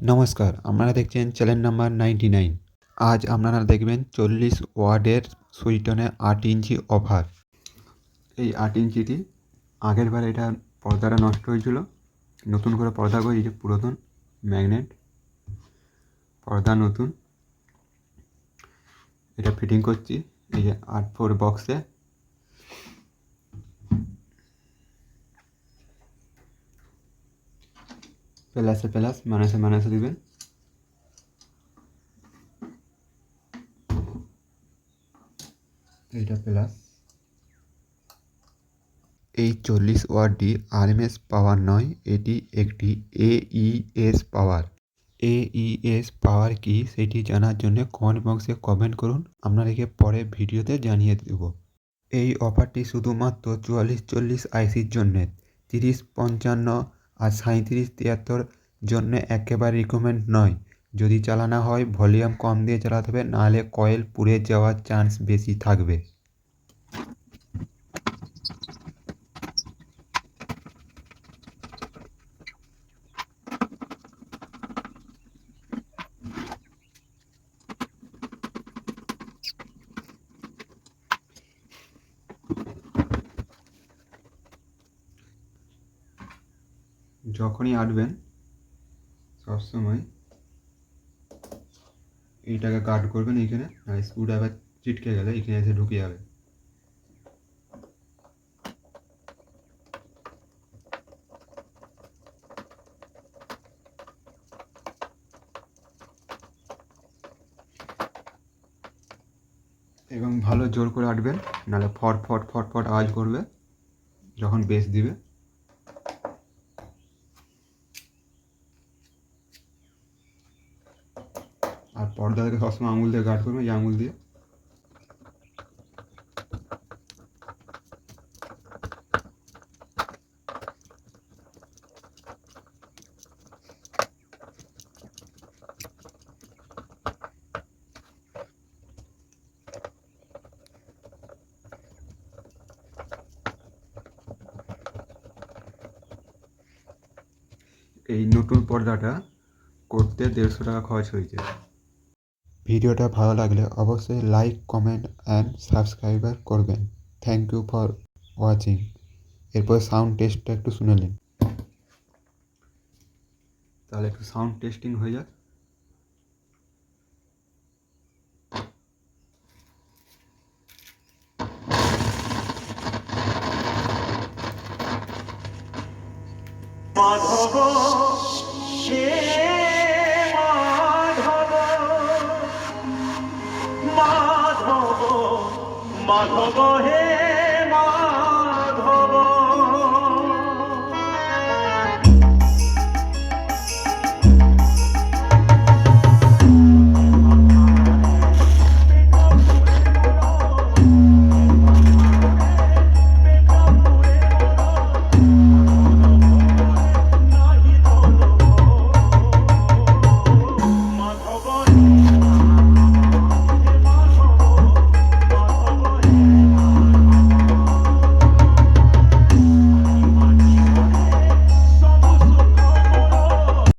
নমস্কার, আপনারা দেখছেন চ্যানেল নাম্বার 99। আজ আপনারা দেখবেন 40 ওয়াটের সুইটনে 8 ইঞ্চি অফার। এই 8 ইঞ্চিটি আগের বার এটা পর্দাটা নষ্ট হয়েছিল, নতুন করে পর্দা করে এই যে পুরাতন ম্যাগনেট পর্দা নতুন এটা ফিটিং করছি। এই যে 8/4 বক্সে প্লাসে প্লাস মাইনাসে মাইনাসে দিবেন। এইটা প্লাস। এই 40 ওয়াটটি আরএমএস পাওয়ার নয়, এটি একটি এইএস পাওয়ার। এইএস পাওয়ার কি সেটি জানার জন্য কমেন্ট বক্সে কমেন্ট করুন, আপনাদেরকে পরে ভিডিওতে জানিয়ে দেব। এই অফারটি শুধুমাত্র 4440 আইসির জন্য, 3055 আর 3773 জন্য একেবারে রিকমেন্ড নয়। যদি চালানো হয় ভলিউম কম দিয়ে চালাতে হবে, নাহলে কয়েল পুড়ে যাওয়ার চান্স বেশি থাকবে। যখনই আটবেন সবসময় এইটাকে গার্ড করবেন এইখানে, আর স্ক্রুড্রাইভার চিটকে গেলে এখানে এসে ঢুকে যাবে। এবং ভালো জোর করে আটবেন, নাহলে ফট ফট ফট ফট আওয়াজ করবে যখন বেস দিবে। আর পর্দাটাকে সবসময় আঙুল দিয়ে গার্ড করবেন, এই আঙুল দিয়ে। এই নতুন পর্দাটা করতে 150 টাকা খরচ হয়েছে। ভিডিওটা ভালো লাগলে অবশ্যই লাইক, কমেন্ট অ্যান্ড সাবস্ক্রাইবার করবেন। Thank you for watching. এরপর সাউন্ড টেস্টটা একটু শুনে নিন। তাহলে একটু সাউন্ড টেস্টিং হয়ে যাক। মাধব হে মাধব, মাধব মাধব হে